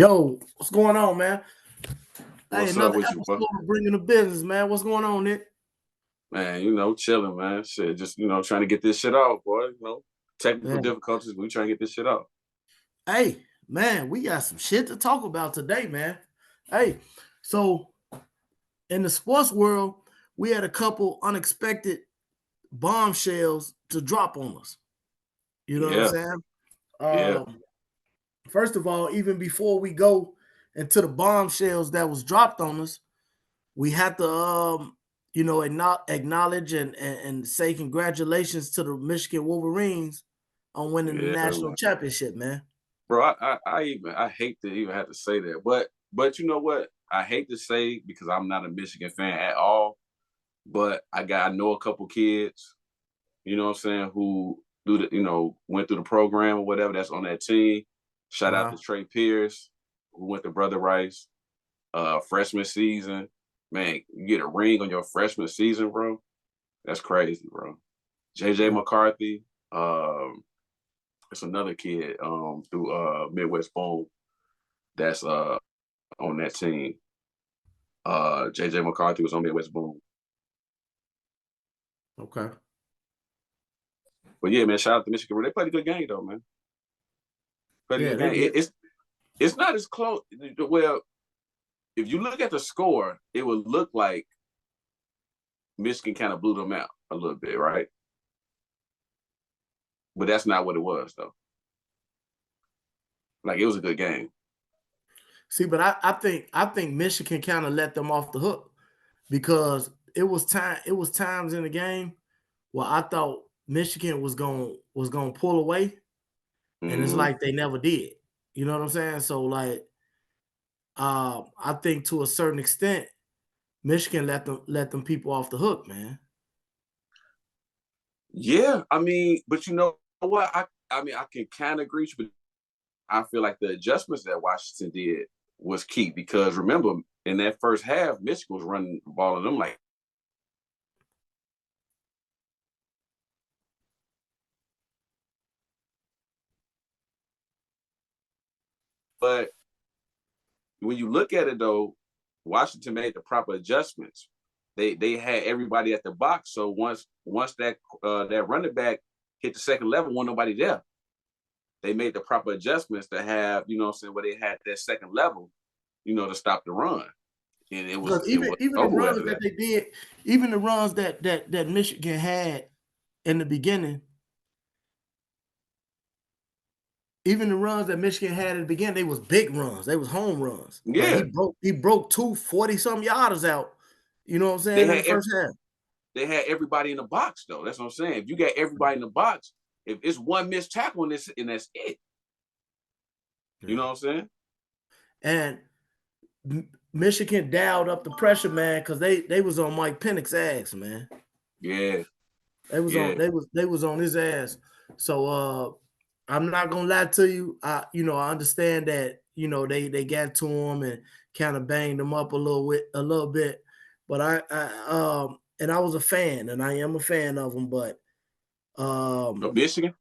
Yo, what's going on, man? Hey, What's up another with you, bro? episode of Bringing the Business, man. What's going on, Nick? Man, chilling, man. Shit, just trying to get this shit out, boy. Technical Man, difficulties. We trying to get this shit out. hey, man, we got some shit to talk about today, man. Hey, so in the sports world, we had a couple unexpected bombshells to drop on us. You know what I'm Yeah, saying? yeah, Um, First of all, even before we go into the bombshells that was dropped on us, we have to acknowledge and say congratulations to the Michigan Wolverines on winning the yeah, national man. championship, man. Bro, I hate to even have to say that, but you know what? I hate to say because I'm not a Michigan fan at all. But I know a couple kids, you know what I'm saying, who went through the program or whatever that's on that team. Shout out to Uh-huh. Trey Pierce, who went to Brother Rice. Freshman season. Man, you get a ring on your freshman season, bro. That's crazy, bro. JJ Yeah. McCarthy, it's another kid through Midwest Boom that's on that team. JJ McCarthy was on Midwest Boom. Okay. But yeah, man, shout out to Michigan. They played a good game though, man. Played a Yeah, good they game. did. It's not as close. Well, if you look at the score, it would look like Michigan kind of blew them out a little bit, right? But that's not what it was though. Like it was a good game. See, but I think Michigan kind of let them off the hook because it was times in the game where I thought Michigan was gonna pull away, and it's Mm-hmm. like they never did. You know what I'm saying? So like I think to a certain extent, Michigan let them people off the hook, man. Yeah, I mean, but you know what? I mean, I can kind of agree, but I feel like the adjustments that Washington did was key because remember in that first half, Michigan was running the ball on them like, but when you look at it though, Washington made the proper adjustments. They had everybody at the box, so once that running back hit the second level, wasn't nobody there. They made the proper adjustments to have, you know what I'm saying, where they had that second level, to stop the run. And it was Because it even was even the over runs after that that. they did, even the runs that Michigan had in the beginning, even the runs that Michigan had in the beginning, they was big runs. They was home runs. Like he Yeah, broke two 40-some yarders out, you know what I'm they saying, in the had first half. they had everybody in the box though. That's what I'm saying. If you got everybody in the box, if it's one missed tackle and that's it. You Yeah. know what I'm saying? And Michigan dialed up the pressure, man, because they was on Mike Penix's ass, man. Yeah, They was on yeah, they was on his ass. So I'm not gonna lie to you. I understand that they got to him and kind of banged him up a little bit. But I was a fan and I am a fan of him, but of um Michigan.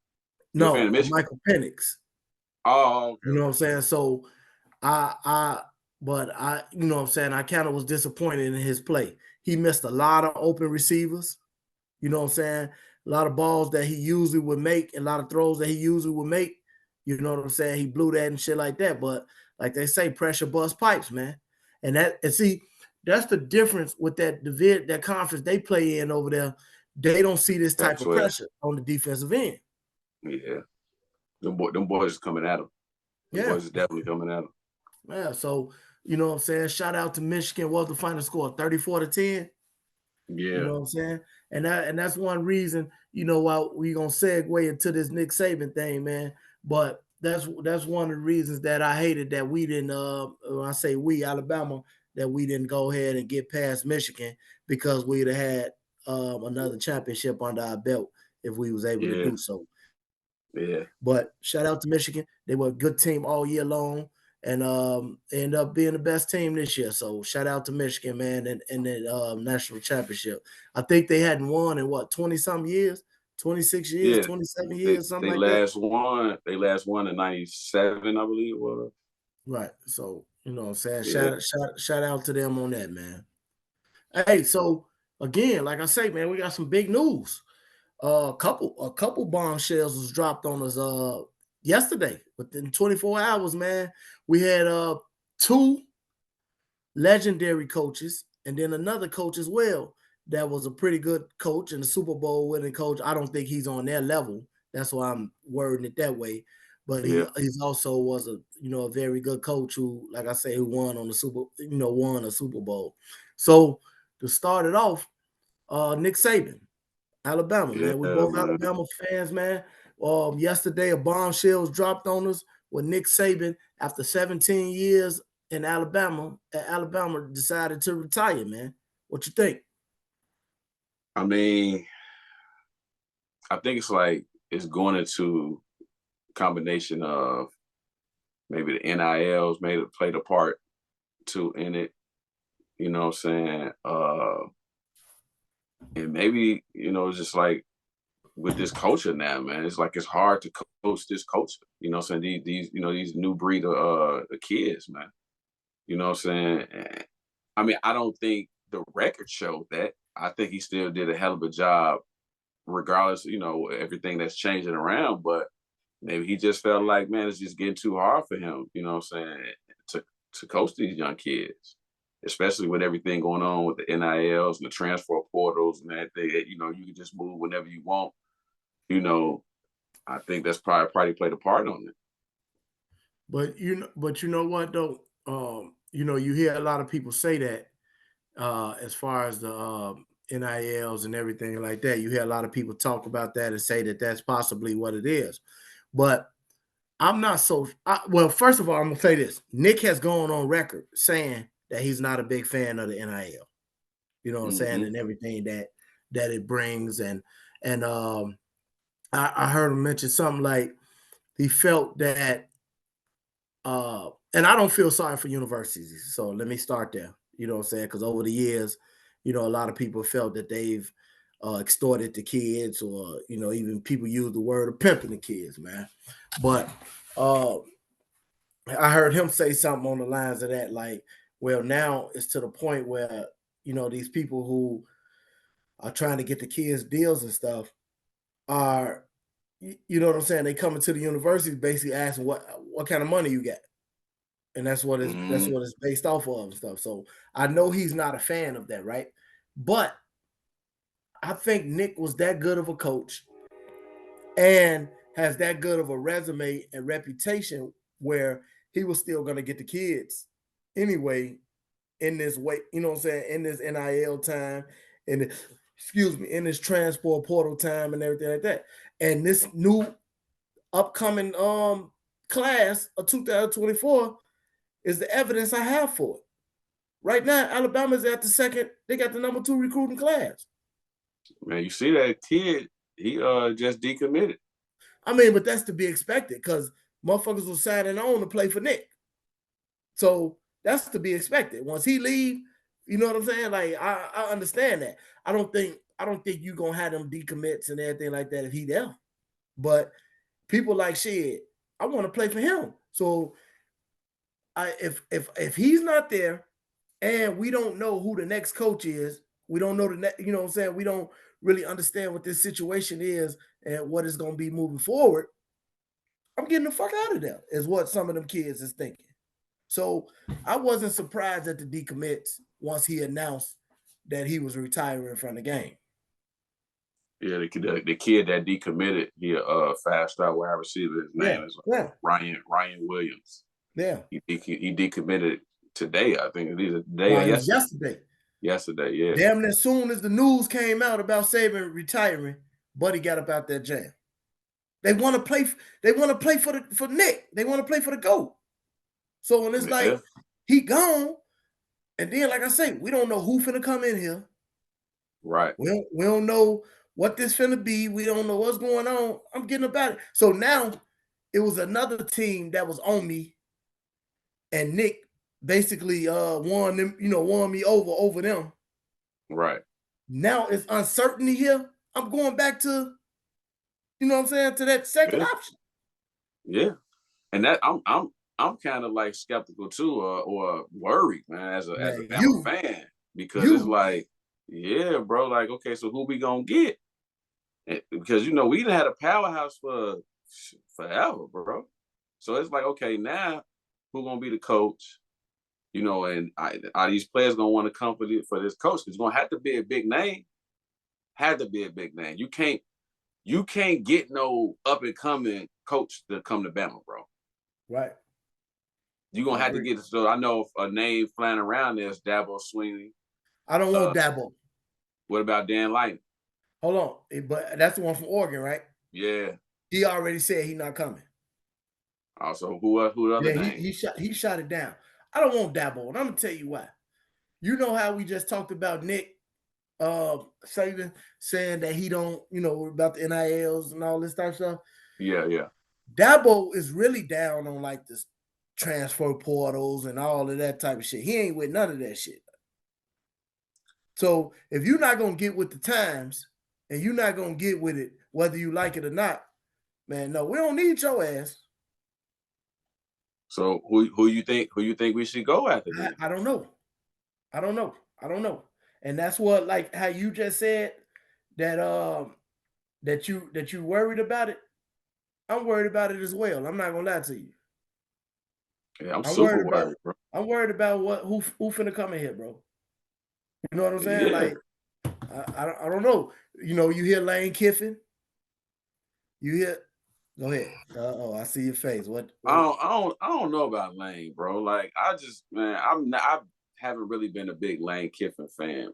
You a fan no, of of Michigan? Michael Penix. Oh, okay, You know what I'm okay. saying? So I but I you know what I'm saying, I kind of was disappointed in his play. He missed a lot of open receivers. You know what I'm saying? A lot of balls that he usually would make, a lot of throws that he usually would make. You know what I'm saying? He blew that and shit like that. But like they say, pressure bust pipes, man. And see, that's the difference with that conference they play in over there. They don't see this type of Pac-12. pressure on the defensive end. Yeah, them boys is coming at them. Them Yeah, boys is definitely coming at them. yeah. So you know what I'm saying? Shout out to Michigan. What was the final score? 34-10. You Yeah, know what I'm saying? And that's one reason, why we gonna segue into this Nick Saban thing, man. But that's one of the reasons that I hated that we didn't when I say we, Alabama, that we didn't go ahead and get past Michigan because we'd have had another championship under our belt if we was able to yeah, do so. yeah, But shout out to Michigan. They were a good team all year long and end up being the best team this year. So shout out to Michigan, man, and the national championship. I think they hadn't won in what 20-some years, 26 years, yeah. 27 They years, something they like that. last one. They last one in '97, I believe it was. Right. So, you know what I'm saying? Yeah, Shout out to them on that, man. Hey, so again, like I say, man, we got some big news. A couple bombshells was dropped on us yesterday. Within 24 hours, man. We had two legendary coaches and then another coach as well that was a pretty good coach and a Super Bowl winning coach. I don't think he's on their level. That's why I'm wording it that way. But yeah, he's also was a very good coach who, like I say, who won on the won a Super Bowl. So to start it off, Nick Saban, Alabama, yeah, man. We both man. Alabama fans, man. Yesterday, a bombshell was dropped on us with Nick Saban after 17 years in Alabama. Alabama decided to retire, man. What you think? I mean, I think it's like it's going into combination of maybe the NILs made it played a part too in it. You know what I'm saying? And maybe it's just like with this culture now, man. It's like it's hard to coach this culture. You know what I'm saying? These new breed of kids, man. You know what I'm saying? I mean, I don't think the record showed that. I think he still did a hell of a job, regardless, everything that's changing around. But maybe he just felt like, man, it's just getting too hard for him, you know what I'm saying, to coach these young kids, especially with everything going on with the NILs and the transfer portals and that thing, you can just move whenever you want. You know, I think that's probably played a part on it. But you know what though? You hear a lot of people say that as far as the NILs and everything like that. You hear a lot of people talk about that and say that that's possibly what it is. But I'm not well. First of all, I'm gonna say this: Nick has gone on record saying that he's not a big fan of the NIL. You know what I'm saying, Hmm. and everything that it brings, and I heard him mention something like he felt that, and I don't feel sorry for universities. So let me start there. You know what I'm saying? Because over the years, a lot of people felt that they've extorted the kids, or even people use the word of pimping the kids, man. But uh, I heard him say something on the lines of that, like, well, now it's to the point where these people who are trying to get the kids deals and stuff are, you know what I'm saying? They coming to the university basically asking what kind of money you got, and that's Hmm. what it's based off of and stuff. So I know he's not a fan of that, right? But I think Nick was that good of a coach and has that good of a resume and reputation where he was still going to get the kids anyway in this way, you know what I'm saying, in this NIL time, in the, excuse me, in this transport portal time and everything like that. And this new upcoming class of 2024 is the evidence I have for it. Right now, Alabama's at the second, they got the number 2 recruiting class. Man, you see that kid? He just decommitted. I mean, but that's to be expected because motherfuckers was signing on to play for Nick. So that's to be expected. Once he leave, you know what I'm saying? Like I understand that. I don't think you're gonna have them decommits and everything like that if he there. But people like shit, I want to play for him. So if he's not there and we don't know who the next coach is, we don't know you know what I'm saying? We don't really understand what this situation is and what is gonna be moving forward. I'm getting the fuck out of there, is what some of them kids is thinking. So I wasn't surprised at the decommits once he announced that he was retiring from the game. Yeah, the kid that decommitted, he fast-star wide receiver. His Yeah, name is yeah, Ryan Williams. yeah. He decommitted today. I think it either today or It was yesterday. yesterday. Yesterday, yeah. Damn near soon as the news came out about Saban retiring, Buddy got up out that jam. They want to play. They want to play for Nick. They want to play for the GOAT. So when it's like Yeah, he gone, and then like I say, we don't know who finna come in here. right. We don't know what this finna be. We don't know what's going on. I'm getting about it. So now it was another team that was on me, and Nick basically won them, won me over them. Right. Now it's uncertainty here. I'm going back to, you know what I'm saying, to that second Yeah. option. Yeah. And that I'm I'm kind of like skeptical too, or worried, man, as a Man, Bama fan, because it's you, like, yeah, bro, like, okay, so who we gonna get? Because we done had a powerhouse for forever, bro. So it's like, okay, now who gonna be the coach? And are these players gonna want to come for this coach? It's gonna have to be a big name. Had to be a big name. You can't get no up and coming coach to come to Bama, bro. right? You're I gonna have to agree. get. So I know a name flying around there is Dabo Sweeney. I don't Uh, want Dabo. what about Dan Light? Hold on, but that's the one from Oregon, right? Yeah. He already said he's not coming. Also, who the other Yeah, name? he shot it down. I don't want Dabo, and I'm gonna tell you why. You know how we just talked about Nick Saban saying that he don't, about the NILs and all this type of stuff. Yeah, yeah. Dabo is really down on like this transfer portals and all of that type of shit. He ain't with none of that shit. So if you're not gonna get with the times and you're not gonna get with it, whether you like it or not, man, no, we don't need your ass. So who you think we should go after then? I don't know. I don't know. I don't know. And that's what, like how you just said that that you worried about it. I'm worried about it as well. I'm not gonna lie to you. Yeah, I'm I'm super worried about worried, bro. I'm worried about who finna come in here, bro. You know what I'm saying? Yeah. Like I don't know. You hear Lane Kiffin. You hear. Go ahead. Oh, I see your face. What? I What? don't, I don't, I don't know about Lane, bro. Like, I just, man, I haven't really been a big Lane Kiffin fan.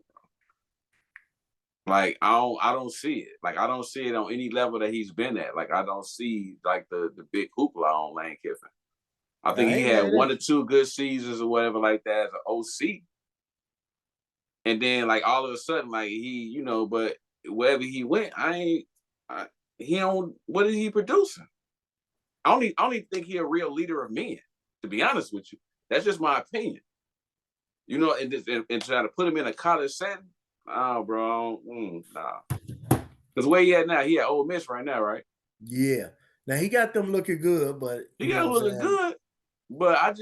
Like, I don't see it. Like, I don't see it on any level that he's been at. Like, I don't see like the big hoopla on Lane Kiffin. I think I he ain't had mad one at or you. two good seasons or whatever like that as an OC, and then like all of a sudden, like but wherever he went, he don't. What is he producing? I don't even think he a real leader of men. To be honest with you, that's just my opinion. And try to put him in a college setting, nah, bro, nah. Because where he at now? He at Ole Miss right now, right? Yeah. Now he got them looking good, but He you know got what I'm looking saying? good, but I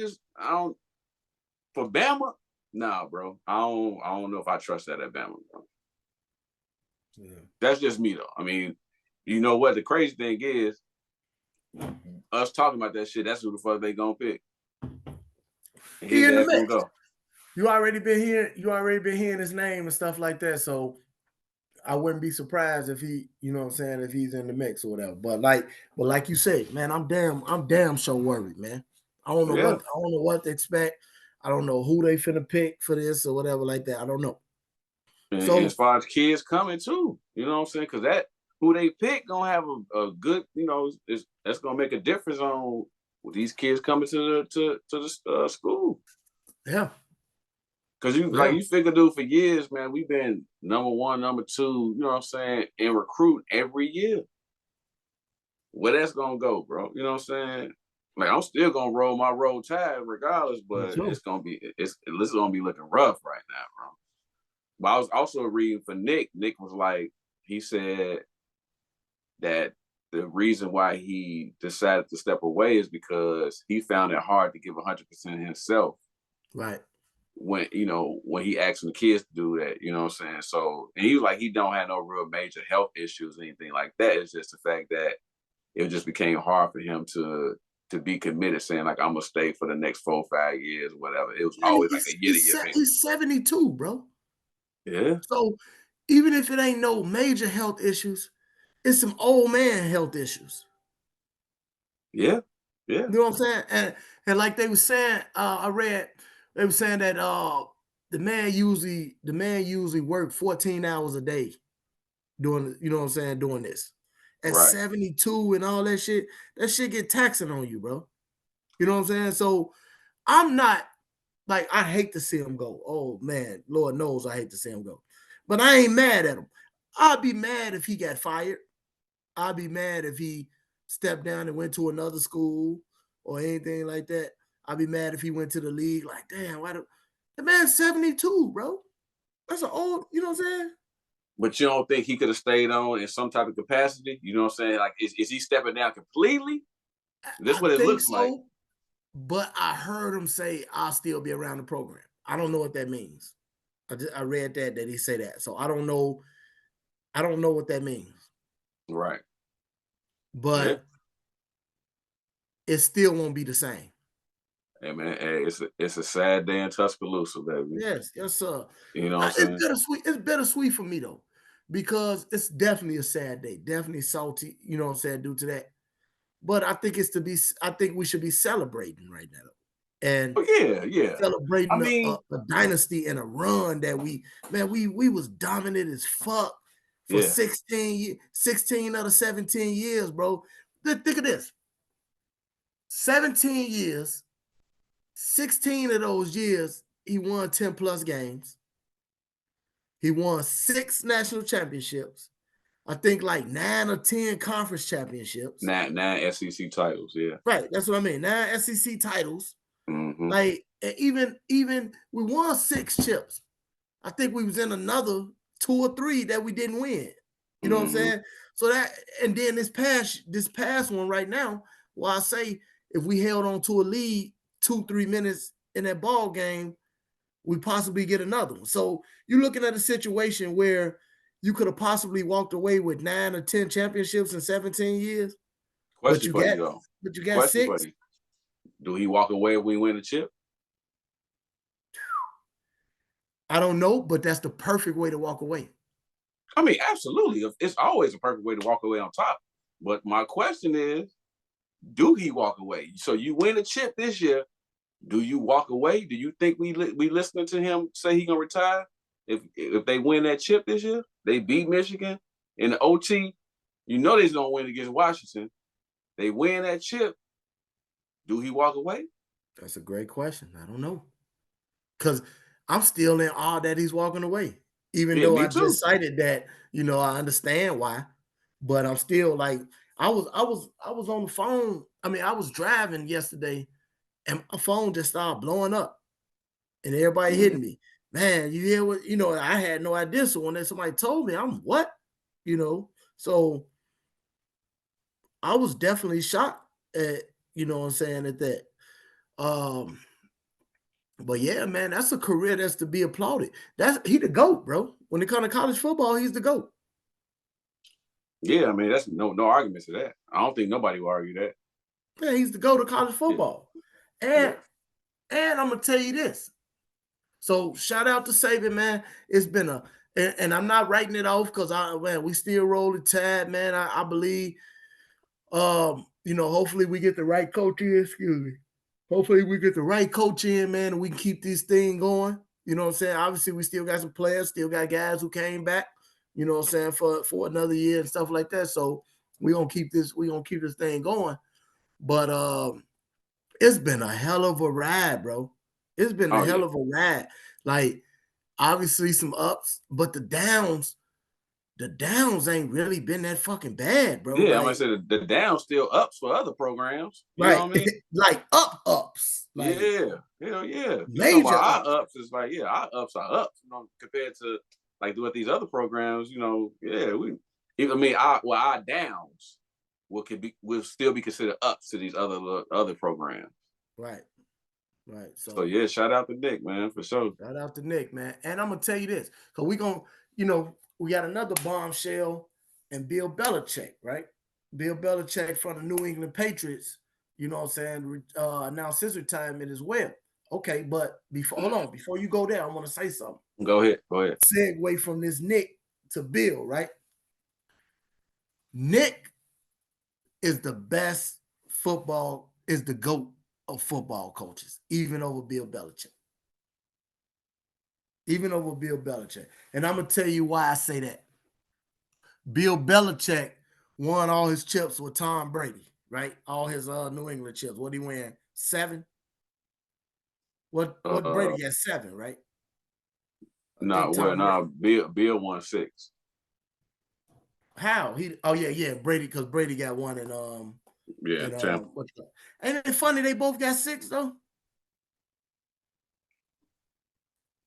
don't for Bama. Nah, bro, I don't know if I trust that at Bama, bro. Yeah. That's just me though. I mean, you know what? The crazy thing is, us talking about that shit. That's who the fuck they gonna pick. And He his in the ass gonna mix. go. You already been hearing his name and stuff like that. So I wouldn't be surprised if he, what I'm saying, if he's in the mix or whatever. But like you said, man, I'm damn so worried, man. Yeah. I don't know what to expect. I don't know who they finna pick for this or whatever like that. I don't know. And as So far as kids coming too, you know what I'm saying? Because that who they pick gonna have a good, that's gonna make a difference on these kids coming to the school. yeah, Because yeah, you figure, dude, for years, man, we've been number one, number two, you know what I'm saying, in recruit every year. Where that's gonna go, bro? You know what I'm saying? Like I'm still gonna roll my roll tide regardless, me but too. this is gonna be looking rough right now, bro. But I was also reading for Nick. Nick was like, he said that the reason why he decided to step away is because he found it hard to give 100% himself Right. when he asked the kids to do that. You know what I'm saying? So, and he was like, he don't have no real major health issues or anything like that. It's just the fact that it just became hard for him to be committed, saying like, I'm gonna stay for the next 4 or 5 years, or whatever. It was Man, always like he's a year to he's year se- thing. he's 72, bro. Yeah, So even if it ain't no major health issues, it's some old man health issues. yeah, yeah. You know what I'm saying? And like they were saying, I read they were saying that the man usually work 14 hours a day doing, you know what I'm saying, doing this. At Right. 72 and all that shit get taxing on you, bro. You know what I'm saying? So I'm not like, I hate to see him go. Oh man, Lord knows I hate to see him go. But I ain't mad at him. I'd be mad if he got fired. I'd be mad if he stepped down and went to another school or anything like that. I'd be mad if he went to the league. Like, damn, why the man's 72, bro? That's an old, you know what I'm saying? But you don't think he could have stayed on in some type of capacity? You know what I'm saying? Like, is he stepping down completely? This I is what it think looks like. so. but I heard him say I'll still be around the program. I don't know what that means. I read that he said that. So I don't know. I don't know what that means. Right. Yeah. But it still won't be the same. Hey man, hey, it's a sad day in Tuscaloosa, baby. Yes, yes, sir. You know what I'm It's saying? bittersweet. It's bittersweet for me though, because it's definitely a sad day. Definitely salty. You know what I'm saying? Due to that, but I think it's to be. I think we should be celebrating right now, and Oh yeah, yeah. I celebrating mean, a dynasty and a run that we was dominant as fuck for yeah. 16 out of 17 years, bro. Think of this: 17 years, 16 of those years, he won 10 plus games. He won 6 national championships. I think like 9 or 10 conference championships. Nine SEC titles, yeah. Right, that's what I mean. 9 SEC titles. Hmm. Like even we won 6 chips. I think we was in another 2 or 3 that we didn't win. You know what I'm Hmm. saying? So that and then this past one right now, well, I say if we held on to a lead 2, 3 minutes in that ball game, we possibly get another one. So you're looking at a situation where you could have possibly walked away with 9 or 10 championships in 17 years, but Question you for got you though. but you got Question for 6. you. Do he walk away if we win the chip? I don't know, but that's the perfect way to walk away. I mean, absolutely. It's always a perfect way to walk away on top. But my question is, do he walk away? So you win a chip this year. Do you walk away? Do you think we listening to him say he gonna retire if they win that chip this year? They beat Michigan in the OT. You know they's gonna win against Washington. They win that chip. Do he walk away? That's a great question. I don't know. Because I'm still in awe that he's walking away. Even Yeah, though me I too. just cited that, I understand why. But I'm still like, I was on the phone. I mean, I was driving yesterday and my phone just started blowing up and everybody Mhm. hitting me. Man, you hear what I had no idea. So when somebody told me, I'm what? You know, so I was definitely shocked at, what I'm saying, at that. Um, but yeah, man, that's a career that's to be applauded. He the GOAT, bro. When it comes to college football, he's the GOAT. Yeah, I mean that's no arguments to that. I don't think nobody will argue that. Man, he's the GOAT of college Yeah, football. yeah. And I'm gonna tell you this. So shout out to Saban, man. It's been and I'm not writing it off because we still roll the tide, man. I believe hopefully we get the right coach in, excuse me. Hopefully we get the right coach in, man, and we can keep this thing going. You know what I'm saying? Obviously, we still got some players, still got guys who came back, you know what I'm saying, for another year and stuff like that. So we're gonna keep this thing going. But it's been a hell of a ride, bro. It's been a Oh yeah, hell of a ride. Like, obviously some ups, but the downs ain't really been that fucking bad, bro. yeah. I'm gonna Like, say the down still ups for other programs. You know right, what I mean? like ups, like Yeah, hell yeah. You talking major about ups. our ups is like, yeah, our ups are ups, compared to like what these other programs, yeah, I mean our downs will still be considered ups to these other programs. Right, right. So So yeah, shout out to Nick, man, for sure. shout out to Nick, man. And I'm gonna tell you this, because we got another bombshell and Bill Belichick, right? Bill Belichick from the New England Patriots, you know what I'm saying, announced his retirement as well. Okay, but before you go there, I want to say something. Go ahead, go ahead. Segue from this Nick to Bill, right? Nick is the best is the GOAT of football coaches, even over Bill Belichick. Even over Bill Belichick. And I'm gonna tell you why I say that. Bill Belichick won all his chips with Tom Brady, right? All his New England chips. What he win? 7? What Uh Brady got 7, right? I no, think well, Tom no, Bill won 6. how he yeah, Brady, because Brady got one Yeah, and champ. ain't it funny they both got 6 though?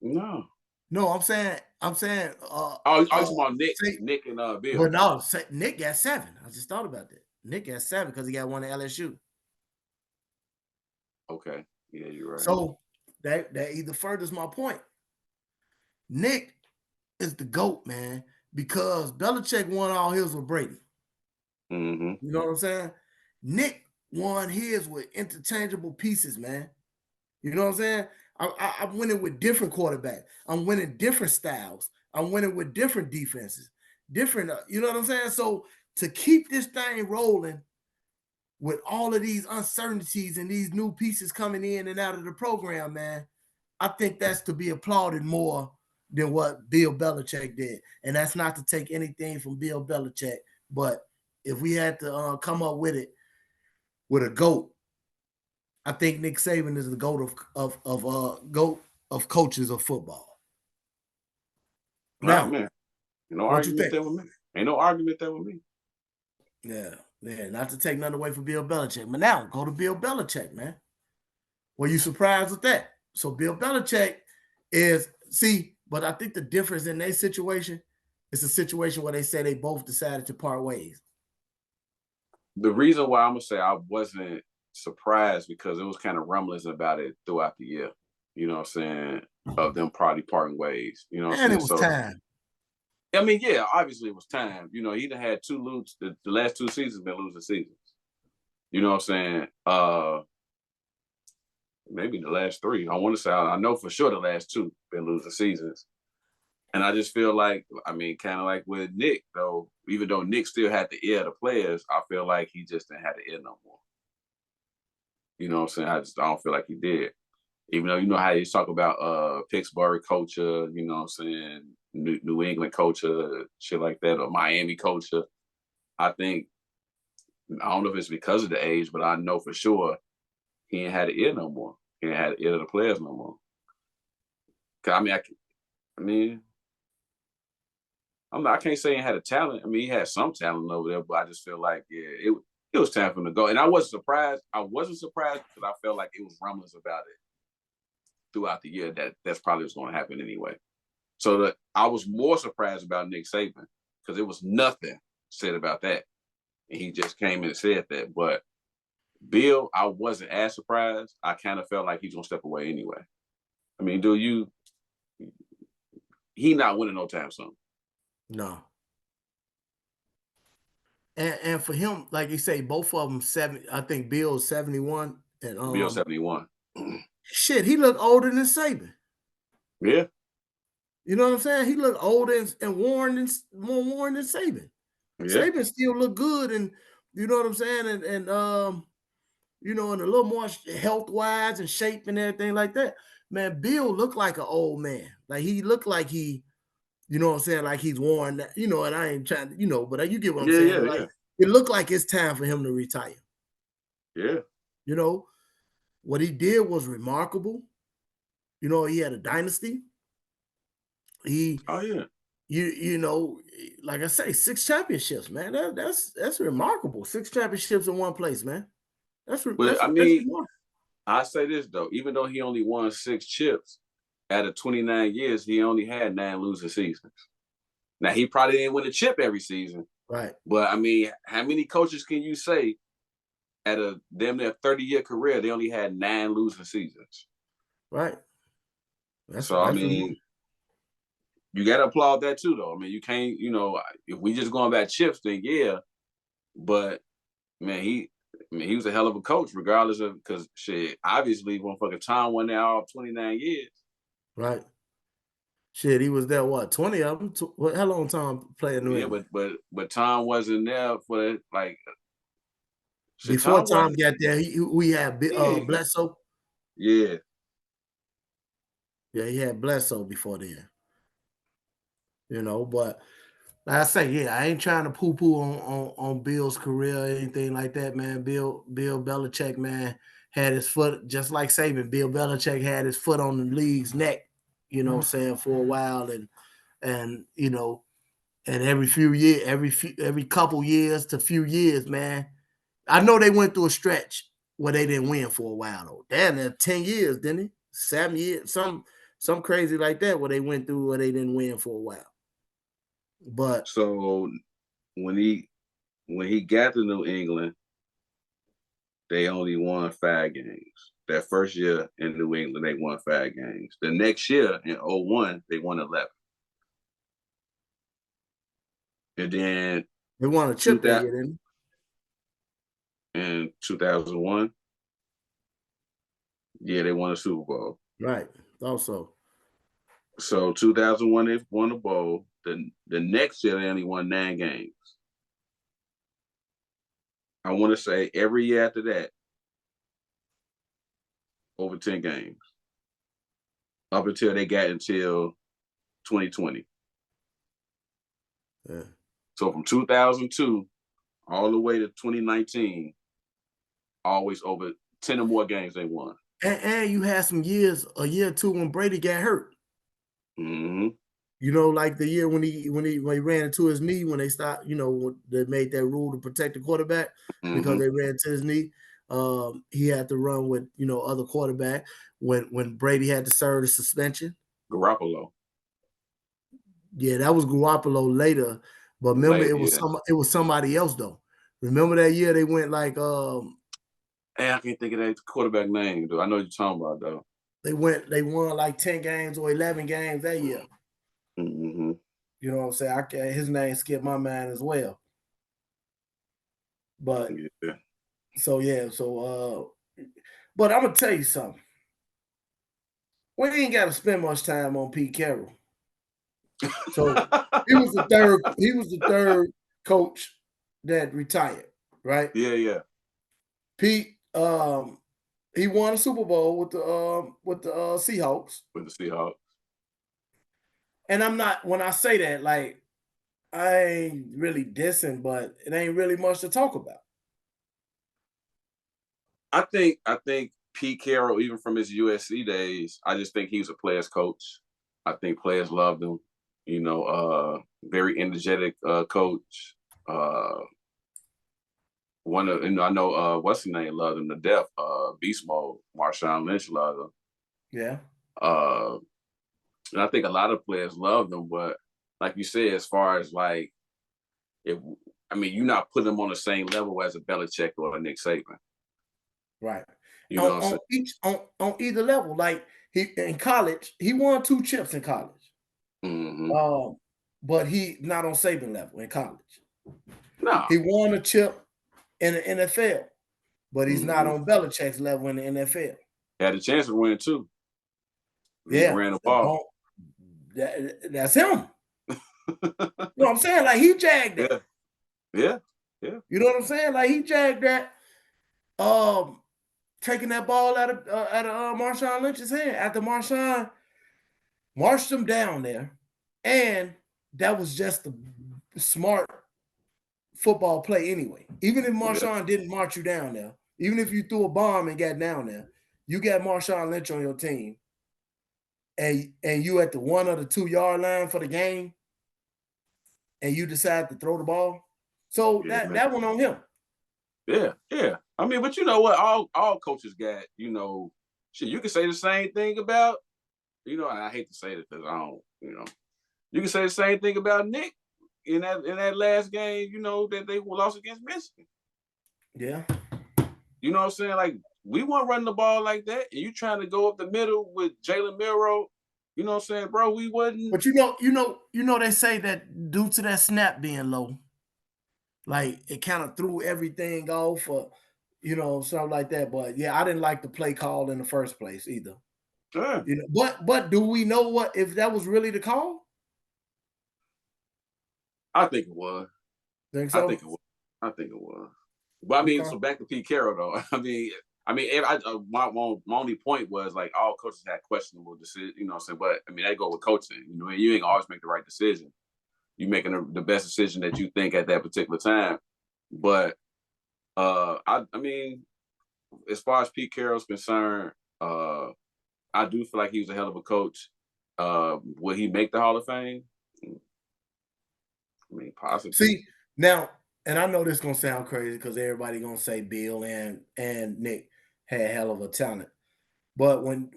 No. No, I'm saying Oh, you talking about say Nick and but Bill. no, Nick got 7. I just thought about that. Nick got 7 because he got one at LSU. Okay. Yeah, you're right. So that either furthers my point. Nick is the GOAT, man, because Belichick won all his with Brady. Mm-hmm. You know what I'm saying? Nick won his with interchangeable pieces, man. You know what I'm saying? I'm winning with different quarterbacks. I'm winning different styles. I'm winning with different defenses, different. You know what I'm saying? So to keep this thing rolling with all of these uncertainties and these new pieces coming in and out of the program, man, I think that's to be applauded more than what Bill Belichick did. And that's not to take anything from Bill Belichick, but if we had to come up with it with a GOAT, I think Nick Saban is the GOAT GOAT of coaches of football. Right, Now, man. No what you argument think? there with me. Ain't no argument there with me. Yeah, not to take nothing away from Bill Belichick, but now go to Bill Belichick, man. Were you surprised with that? So Bill Belichick but I think the difference in their situation is a situation where they say they both decided to part ways. The reason why I'm gonna say I wasn't surprised because it was kind of rumblings about it throughout the year. You know what I'm saying? Of them probably parting ways. You know what I'm And it saying? was So time. I mean, yeah, obviously it was time. You know, he done had the last 2 seasons been losing seasons. You know what I'm saying? Maybe the last 3. I want to say I know for sure the last 2 been losing seasons. And I just feel like, I mean, kind of like with Nick, though, even though Nick still had the ear of the players, I feel like he just didn't have the ear no more. You know what I'm saying? I don't feel like he did. Even though you know how you talk about Pittsburgh culture, you know what I'm saying, New England culture, shit like that, or Miami culture. I think I don't know if it's because of the age, but I know for sure he ain't had the ear no more. He ain't had the ear of the players no more. 'Cause, I mean, I can't say he had a talent. I mean, he had some talent over there, but I just feel like, yeah, it was time for him to go. And I wasn't surprised. I wasn't surprised because I felt like it was rumblings about it throughout the year that's probably what's going to happen anyway. So I was more surprised about Nick Saban because there was nothing said about that. And he just came in and said that. But Bill, I wasn't as surprised. I kind of felt like he's going to step away anyway. I mean, he not winning no time soon. No. And for him, like you say, both of them 70. I think Bill's 71. And Bill 71. shit, he looked older than Saban. Yeah. You know what I'm saying? He looked older and worn and more worn than Saban. Yeah. Saban still look good, and you know what I'm saying, and you know, and a little more health wise and shape and everything like that. Man, Bill looked like an old man. Like he looked like you know what I'm saying, like he's worn. You know, and I ain't trying to, but you get what I'm Yeah, saying. yeah, Like yeah. it looked like it's time for him to retire. Yeah. You know what he did was remarkable. You know, he had a dynasty. He Oh, yeah. you know, like I say, 6 championships, man. That's remarkable. 6 championships in one place, man. But I That's mean, remarkable. I say this though, even though he only won 6 chips out of 29 years, he only had 9 losing seasons. Now he probably didn't win a chip every season, Right, but I mean, how many coaches can you say at a damn near 30-year career they only had 9 losing seasons? right. So I That's mean, remarkable. you got to applaud that too, though. I mean, you can't, if we just going back chips, then yeah, but man, he was a hell of a coach, regardless of because shit, obviously, motherfucking Tom won there all 29 years. Right. Shit, he was there, what, 20 of them? How long Tom played in New Yeah, England? but Tom wasn't there for like shit. Before Tom Tom wasn't. got there, we had Yeah, Bledsoe. yeah. Yeah, he had Bledsoe before then, but like I say, yeah, I ain't trying to poo-poo on Bill's career or anything like that, man. Bill Belichick, man, had his foot, just like Saban, Bill Belichick had his foot on the league's neck, you know what I'm saying, for a while. And and every couple years to few years, man. I know they went through a stretch where they didn't win for a while, though. Damn, 10 years, didn't he? 7 years, some crazy like that where they went through where they didn't win for a while. But So when he when he got to New England, they only won 5 games. that first year in New England, they won 5 games. The next year in 01, they won 11. And then They won a chip that year, didn't in 2001, yeah, they won a Super Bowl. they? Right. Also. So 2001, they won the bowl. The next year, they only won 9 games. I want to say every year after that, over 10 games, up until they got until 2020. Yeah. So from 2002 all the way to 2019, always over 10 or more games they won. And you had some years, a year or two when Brady got hurt. Mm-hmm. You know, like the year when he ran into his knee when they stopped, when they made that rule to protect the quarterback because they ran to his knee. He had to run with other quarterback when Brady had to serve the suspension. Garoppolo. Yeah, that was Garoppolo later, but remember Later, it was somebody else though. Remember that year they went like hey, I can't think of that quarterback name, though. I know what you're talking about though. they won like 10 games or 11 games that year. Mm-hmm. You know what I'm saying? His name skipped my mind as well. But Yeah. But I'm gonna tell you something. We ain't got to spend much time on Pete Carroll. So he was the third coach that retired, right? Yeah. Pete, he won a Super Bowl with the Seahawks. With the Seahawks. And I'm not when I say that, like I ain't really dissing, but it ain't really much to talk about. I think Pete Carroll, even from his USC days, I just think he was a player's coach. I think players loved him. Very energetic coach. I know what's his name loved him to death. Beast Mode, Marshawn Lynch loved him. Yeah. And I think a lot of players loved him, but like you said, as far as like, you're not putting him on the same level as a Belichick or a Nick Saban. Right. You know On either level, like he in college, he won 2 chips in college. Mm-hmm. But he not on Saban level in college. No. He won a chip in the NFL, but he's not Mm-hmm. on Belichick's level in the NFL. Had a chance to win too. He Yeah. ran the ball. That's him. You know what I'm saying? Like he jagged that. Yeah. You know what I'm saying? Like he jagged that. Taking that ball out of Marshawn Lynch's hand after Marshawn marched him down there, and that was just the smart football play anyway. Even if Marshawn didn't march you down there, even if you threw a bomb and got down there, you got Marshawn Lynch on your team, and you at the 1 or the 2 yard line for the game, and you decide to throw the ball. So that one on him. Yeah. But you know what? All coaches got, shit, you can say the same thing about, and I hate to say it because I don't, you can say the same thing about Nick in that last game, that they lost against Michigan. Yeah. You know what I'm saying? Like, we weren't running the ball like that, and you trying to go up the middle with Jalen Milroe. You know what I'm saying, bro? We wasn't. But they say that due to that snap being low, like it kind of threw everything off, or something like that. But yeah, I didn't like the play call in the first place either. Sure. But do we know what if that was really the call? I think it was. Think so? I think it was. But so back to Pete Carroll though. My only point was like all coaches had questionable decisions. You know what I'm saying? But that go with coaching. You ain't always make the right decision. You making the best decision that you think at that particular time. But as far as Pete Carroll's concerned, I do feel like he was a hell of a coach. Will he make the Hall of Fame? Possibly. See, now, and I know this gonna sound crazy because everybody gonna say Bill and Nick had hell of a talent. But when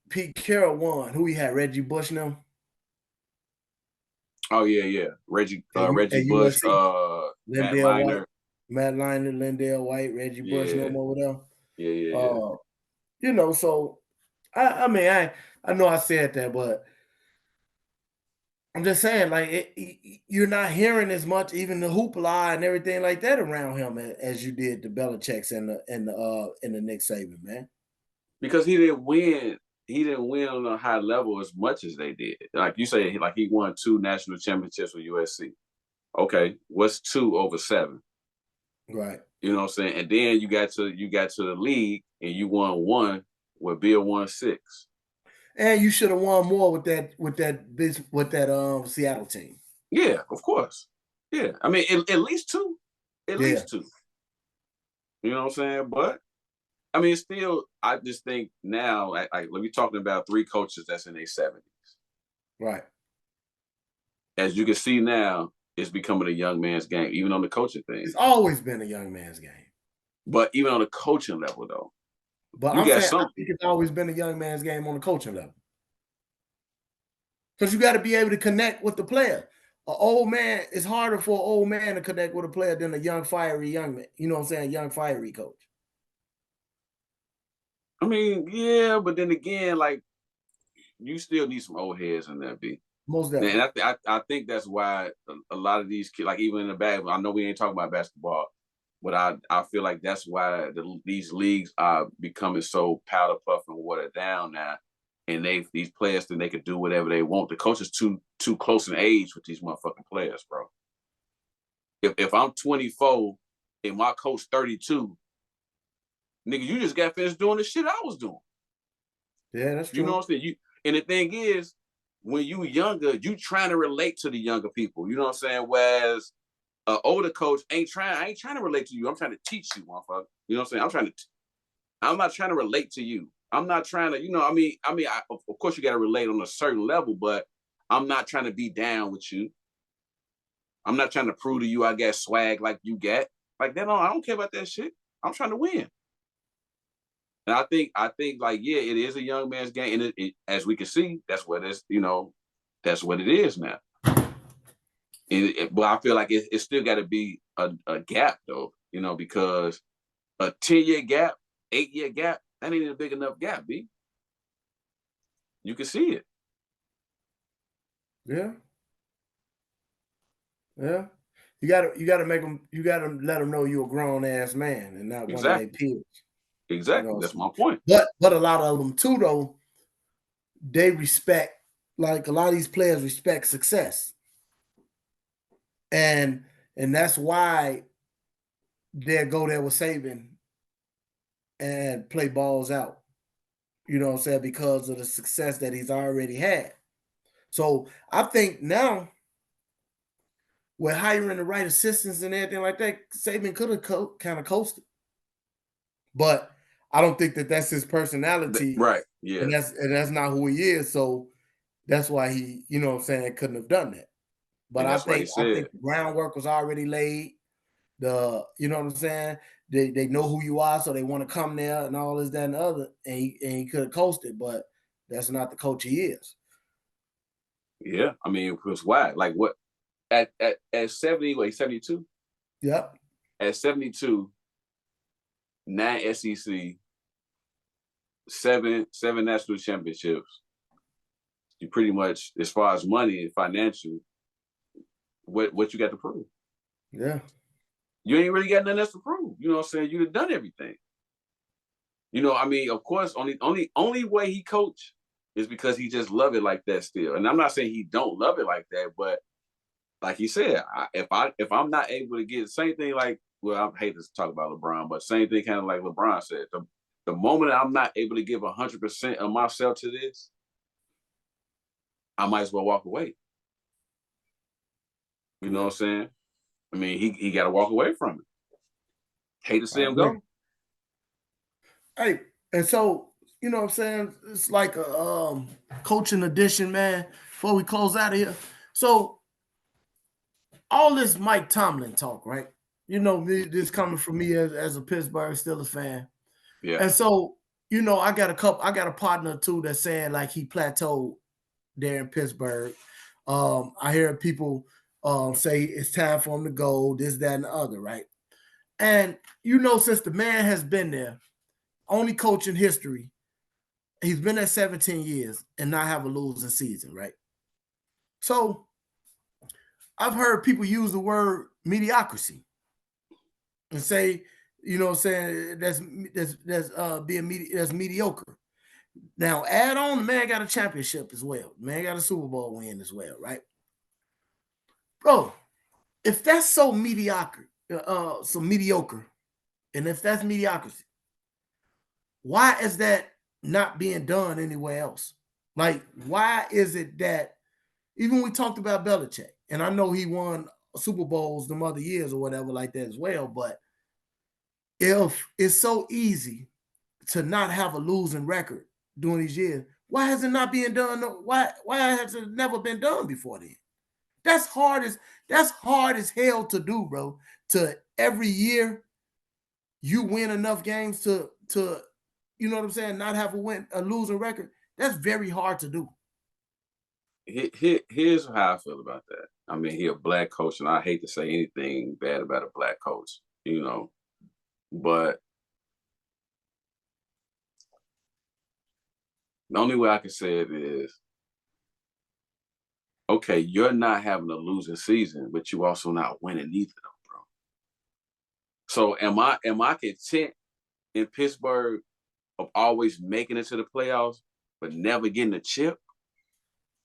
Pete Carroll won, who he had, Reggie Bush now? Oh yeah. Reggie at Bush, USC. Matt Leinart. Matt Leinart, Lindell White, Reggie Bush, no more with them. Yeah. So I mean, I know I said that, but I'm just saying, like, you're not hearing as much, even the hoopla and everything like that around him as you did the Belichick's and the Nick Saban, man. Because he didn't win. He didn't win on a high level as much as they did. Like you say, like he won 2 national championships with USC. Okay, what's 2 over 7? Right. You know what I'm saying? And then you got to the league and you won 1 where Bill won 6. And you should have won more with that Seattle team. Yeah, of course. Yeah, I mean at least 2, at Yeah. least 2. You know what I'm saying? But I mean, still, I just think now, like we're talking about 3 coaches that's in their 70s. Right. As you can see now, it's becoming a young man's game, even on the coaching thing. It's always been a young man's game. But even on the coaching level, though, But you I'm got saying I some. think it's always been a young man's game on the coaching level. Because you got to be able to connect with the player. An old man, it's harder for an old man to connect with a player than a young, fiery young man. You know what I'm saying? Young, fiery coach. I mean, yeah, but then again, like you still need some old heads in there, B. Most And definitely. I think that's why a lot of these kids, like even in the bag, I know we ain't talking about basketball, but I feel like that's why these leagues are becoming so powder puff and watered down now. And these players think they could do whatever they want. The coach is too close in age with these motherfucking players, bro. If I'm 24 and my coach 32, nigga, you just got finished doing the shit I was doing. Yeah, that's You know true. what I'm saying? And the thing is, when you younger, you trying to relate to the younger people. You know what I'm saying? Whereas an older coach I ain't trying to relate to you. I'm trying to teach you, motherfucker. You know what I'm saying? I'm not trying to relate to you. I'm not trying to, of course you got to relate on a certain level, but I'm not trying to be down with you. I'm not trying to prove to you I got swag like you got. Like that, I don't care about that shit. I'm trying to win. And I think like, yeah, it is a young man's game. And as we can see, that's what that's what it is now. But I feel like it's still got to be a gap though, because a 10-year gap, 8-year gap, that ain't a big enough gap, B. You can see it. Yeah. Yeah. You gotta make them. You gotta let them know you're a grown ass man and not one of their Exactly. peers. You Exactly. know. That's my point. But a lot of them too, though, they respect, like a lot of these players respect success, and that's why they'll go there with Saban and play balls out. You know what I'm saying? Because of the success that he's already had. So I think now with hiring the right assistants and everything like that, Saban could have kind of coasted, but I don't think that that's his personality, Right. Yeah. and that's not who he is. So that's why he, you know what I'm saying, couldn't have done that. But And I that's why he think I said, think the groundwork was already laid. You know what I'm saying? They know who you are, so they want to come there and all this, that, and the other. And he could have coasted, but that's not the coach he is. yeah. I mean, because why? Like what at 70, wait, 72? Yep. At 72, 9 SEC, seven national championships. You pretty much, as far as money and financial, what you got to prove? Yeah. You ain't really got nothing else to prove. You know what I'm saying? You've done everything. I mean, of course, only way he coached is because he just love it like that still. And I'm not saying he don't love it like that, but like he said, if I'm not able to get the same thing, like, well, I hate to talk about LeBron, but same thing kind of like LeBron said. The moment I'm not able to give 100% of myself to this, I might as well walk away. You know Yeah. what I'm saying? I mean, he got to walk away from it. Hate to see I him agree. go. Hey, and so you know what I'm saying? It's like a coaching edition, man. Before we close out of here. So all this Mike Tomlin talk, right? This coming from me as a Pittsburgh Steelers fan. Yeah. And so, I got a partner too that's saying like he plateaued there in Pittsburgh. I hear people say it's time for him to go, this, that, and the other, right? And since the man has been there, only coach in history. He's been there 17 years and not have a losing season, right? So I've heard people use the word mediocrity and say, you know what I'm saying, that's mediocre. Now add on the man got a championship as well. The man got a Super Bowl win as well, right? Bro, if that's so mediocre, and if that's mediocrity, why is that not being done anywhere else? Like, why is it that even we talked about Belichick, and I know he won Super Bowls them other years or whatever like that as well, but if it's so easy to not have a losing record during these years, why has it not being done? Why has it never been done before then? That's hard as hell to do, bro. To every year you win enough games to you know what I'm saying, not have a losing record. That's very hard to do. Here's how I feel about that. I mean, he a black coach, and I hate to say anything bad about a black coach, but the only way I can say it is, okay, you're not having a losing season, but you also not winning either, though, bro. So am I content in Pittsburgh of always making it to the playoffs, but never getting a chip?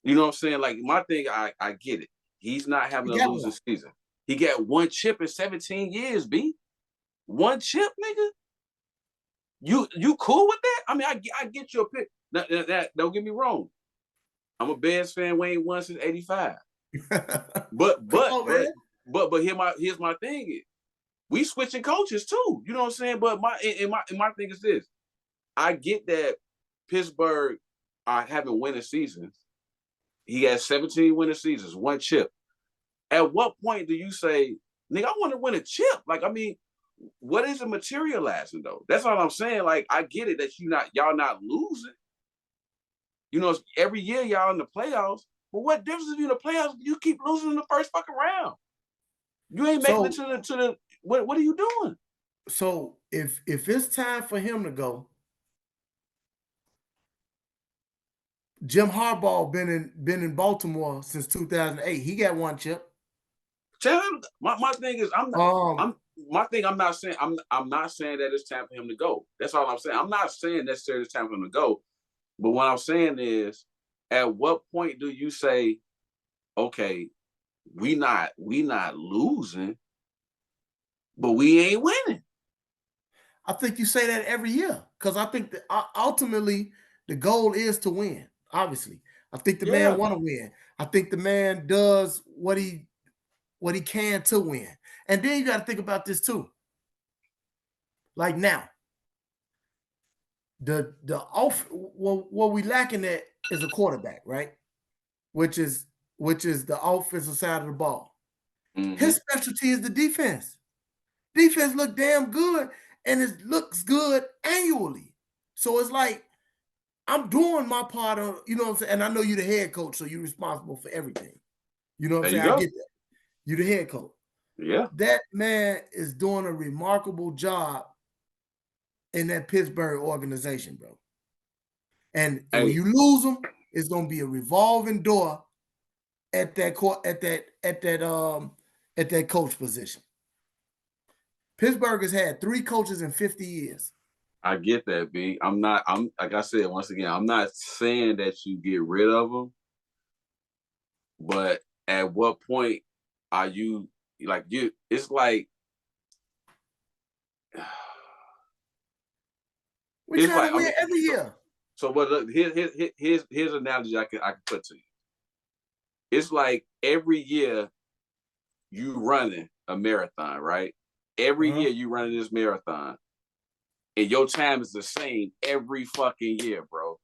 You know what I'm saying? Like, my thing, I get it. He's not having He a got losing one. season. He got one chip in 17 years, B. One chip, nigga. You cool with that? I mean, I get your pick. Don't get me wrong. I'm a Bears fan. We ain't won since '85. But Come but on, but man. but here's my thing is, we switching coaches too. You know what I'm saying? But my thing is this. I get that Pittsburgh are having winning seasons. He has 17 winning seasons, one chip. At what point do you say, nigga, I want to win a chip? Like, I mean, what is it materializing though? That's all I'm saying. Like, I get it that y'all not losing. Every year y'all in the playoffs. But what difference if you in the playoffs? You keep losing in the first fucking round. You ain't making it So to the. What are you doing? so if it's time for him to go, Jim Harbaugh been in Baltimore since 2008. He got one chip. My thing is, Um, I'm not saying I'm not saying that it's time for him to go. That's all I'm saying. I'm not saying necessarily it's time for him to go. But what I'm saying is, at what point do you say, okay, we not losing, but we ain't winning? I think you say that every year because I think that ultimately the goal is to win. Obviously, I think the man Yeah, want to win. I think the man does what he can to win. And then you got to think about this too. Like now, the off what we lacking at is a quarterback, right? Which is the offensive side of the ball. mm-hmm. His specialty is the defense. Defense look damn good, and it looks good annually. So it's like I'm doing my part of, you know what I'm saying? And I know you're the head coach, so you're responsible for everything. You know what I'm There you saying? I go. get that. You're the head coach. Yeah. That man is doing a remarkable job in that Pittsburgh organization, bro. And when Hey, you lose them, it's gonna be a revolving door at that court at that coach position. Pittsburgh has had 3 coaches in 50 years. I get that, B. I'm like I said once again, I'm not saying that you get rid of them, but at what point are you like you? It's like We it's trying like to I win mean, every year. so but look, here's an analogy I can put to you. It's like every year you running a marathon, right? Every Uh-huh. year you running this marathon, and your time is the same every fucking year, bro.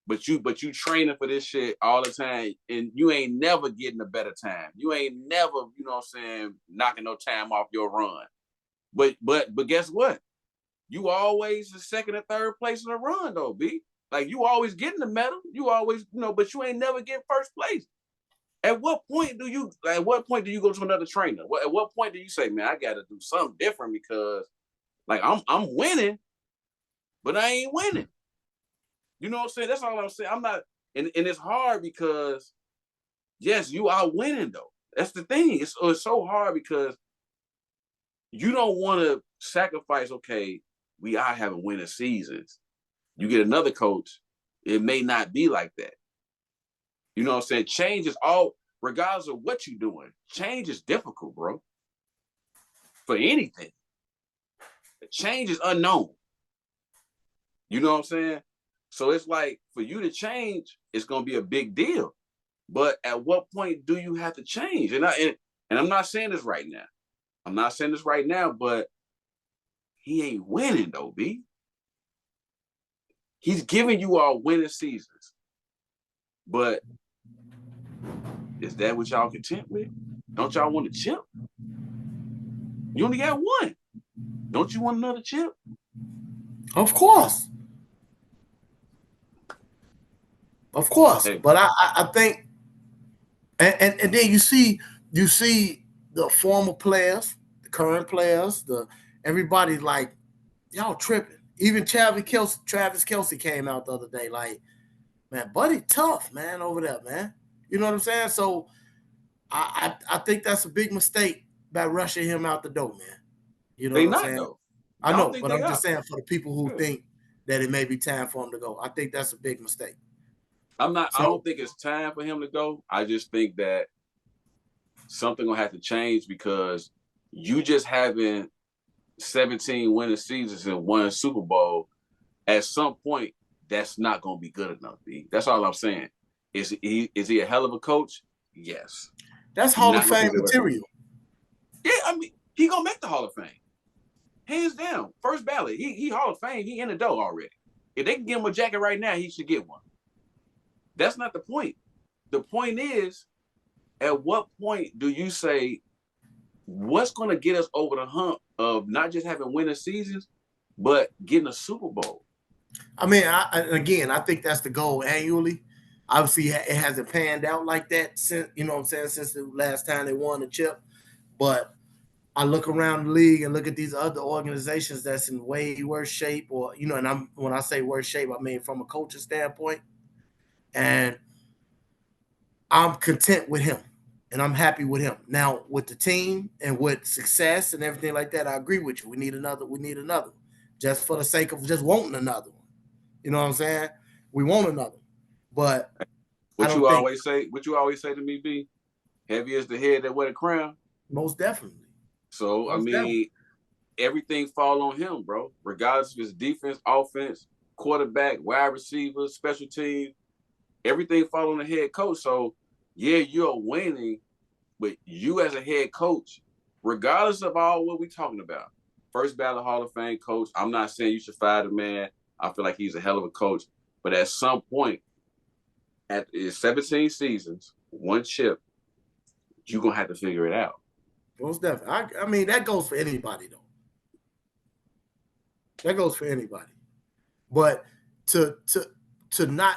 But you training for this shit all the time, and you ain't never getting a better time. You ain't never, you know what I'm saying, knocking no time off your run. But guess what? You always the second or third place in the run though, B. Like you always getting the medal. You always, but you ain't never getting first place. At what point do you go to another trainer? At what point do you say, man, I gotta do something different because like I'm winning, but I ain't winning. You know what I'm saying? That's all I'm saying. I'm not, and it's hard because, yes, you are winning though. That's the thing. It's so hard because you don't want to sacrifice. Okay, we are having winning seasons. You get another coach, it may not be like that. You know what I'm saying? Change is all, regardless of what you're doing. Change is difficult, bro. For anything, change is unknown. You know what I'm saying? So it's like for you to change, it's gonna be a big deal. But at what point do you have to change? And I'm not saying this right now. I'm not saying this right now, but he ain't winning though, B. He's giving you all winning seasons. But is that what y'all content with? Don't y'all want a chip? You only got one. Don't you want another chip? Of course. Of course. Hey, But I think and then you see the former players, the current players, the everybody like y'all tripping. Even Travis Kelsey came out the other day like, man, Buddy tough, man, over there, man. You know what I'm saying? So I think that's a big mistake by rushing him out the door, man. You know they what I'm not saying? though. I I don't know, think but they I'm are. just saying for the people who Yeah. think that it may be time for him to go. I think that's a big mistake. I So don't think it's time for him to go. I just think that something gonna have to change because you just having 17 winning seasons and one Super Bowl, at some point, that's not gonna be good enough, B. That's all I'm saying. Is he a hell of a coach? Yes. that's You're Hall of not gonna Fame take it away from him. material. Yeah, I mean, he gonna make the Hall of Fame. Hands down. First ballot. He Hall of Fame. He in the dough already. If they can give him a jacket right now, he should get one. That's not the point. The point is, at what point do you say what's going to get us over the hump of not just having winning seasons, but getting a Super Bowl? I mean, again, I think that's the goal annually. Obviously, it hasn't panned out like that since what I'm saying since the last time they won the chip. But I look around the league and look at these other organizations that's in way worse shape, or and when I say worse shape, I mean from a coaching standpoint, and I'm content with him, and I'm happy with him. Now with the team and with success and everything like that, I agree with you. We need another. We need another, just for the sake of just wanting another one. You know what I'm saying? We want another, but I What don't you think always say, to me, B, heavy is the head that wear the crown. most definitely, So I most definitely. mean, everything fall on him, bro. Regardless of his defense, offense, quarterback, wide receivers, special team, everything fall on the head coach. So yeah, you're winning, but you as a head coach, regardless of all what we're talking about, first ballot Hall of Fame coach. I'm not saying you should fire the man. I feel like he's a hell of a coach. But at some point, at 17 seasons, one chip, you're gonna have to figure it out. Most definitely. I mean, that goes for anybody though. That goes for anybody. But to not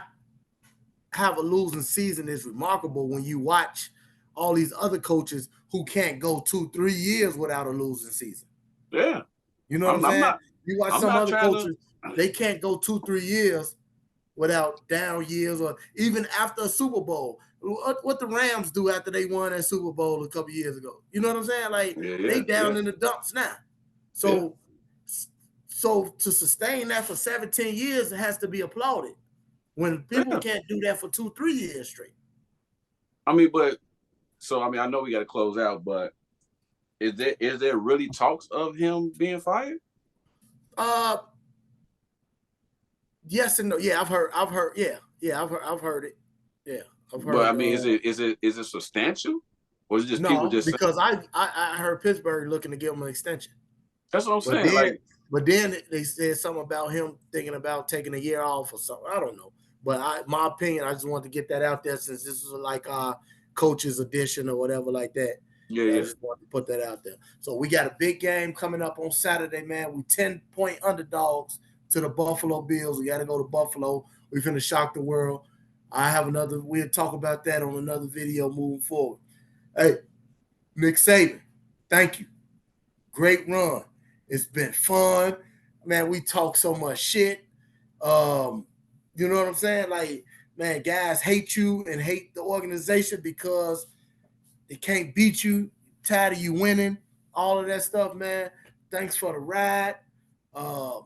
have a losing season is remarkable when you watch all these other coaches who can't go 2-3 years without a losing season. Yeah. You know what I'm I'm saying? not You watch I'm some not other trying to. coaches, they can't go 2-3 years without down years, or even after a Super Bowl. What the Rams do after they won that Super Bowl a couple years ago. You know what I'm saying? Like Yeah, they yeah, down yeah, in the dumps now. yeah, So so to sustain that for 17 years, it has to be applauded. When people yeah. can't do that for 2-3 years straight. I mean, but so I mean, I know we got to close out, but is there really talks of him being fired? Uh yes and no. Yeah, I've heard, yeah, I've heard it. Yeah, I've But I heard mean, is it substantial, or is it just people no, just saying? because I heard Pittsburgh looking to give him an extension. That's what I'm But saying. then, Like, but then they said something about him thinking about taking a year off or something. I don't know. But my opinion, I just wanted to get that out there since this is like our coach's edition or whatever like that. yeah, I yeah, just wanted to put that out there. So we got a big game coming up on Saturday, man. We 10-point underdogs to the Buffalo Bills. We got to go to Buffalo. We're finna shock the world. We'll talk about that on another video moving forward. Hey, Nick Saban, thank you. Great run. It's been fun. man, we talk so much shit. You know what I'm saying? Like, man, guys hate you and hate the organization because they can't beat you, tired of you winning, all of that stuff, man. Thanks for the ride. Uh,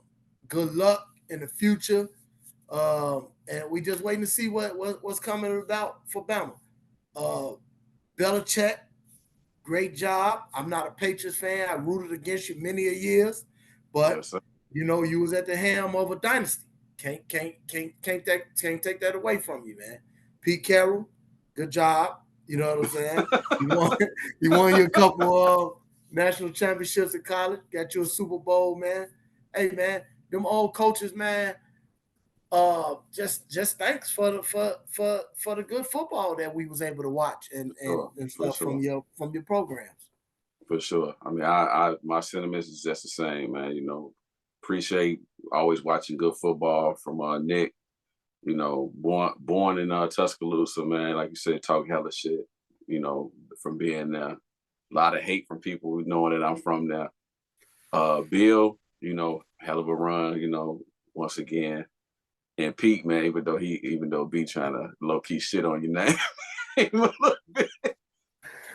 Good luck in the future. And we just waiting to see what's coming about for Bama. Uh, Belichick, great job. I'm not a Patriots fan. I rooted against you many a years, but Yes, sir. you know you was at the helm of a dynasty. Can't take that away from you, man. Pete Carroll, good job. You know what I'm saying? You won you won your couple of national championships in college. Got you a Super Bowl, man. Hey, man, them old coaches, man. Just thanks for the good football that we was able to watch Sure, and for stuff sure. from your programs. For sure. I mean, I my sentiments is just the same, man. You know, appreciate always watching good football from Nick. You know, born in Tuscaloosa, man. Like you said, talk hella shit. You know, from being there. A lot of hate from people knowing that I'm from there. Bill, you know, hell of a run. You know, once again. And Pete, man, even though B trying to low key shit on your name, even a little bit.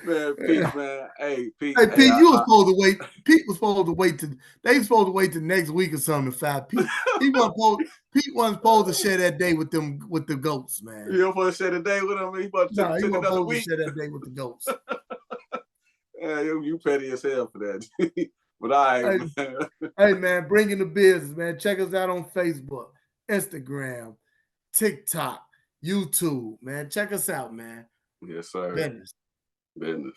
Man, Pete, man, hey Pete, Hey hey, Pete, you was supposed to wait. Pete was supposed to wait to they was supposed to wait till next week or something to fight Pete. Pete wasn't supposed to share that day with them with the goats, man. you don't want to share the day with him. He about No, he took wasn't another supposed to week. share that day with the goats. Yeah, you petty as hell for that. But all right, Hey, man. hey man, bring in the business, man. Check us out on Facebook, Instagram, TikTok, YouTube, man. Check us out, man. Yes, sir. Business. Business.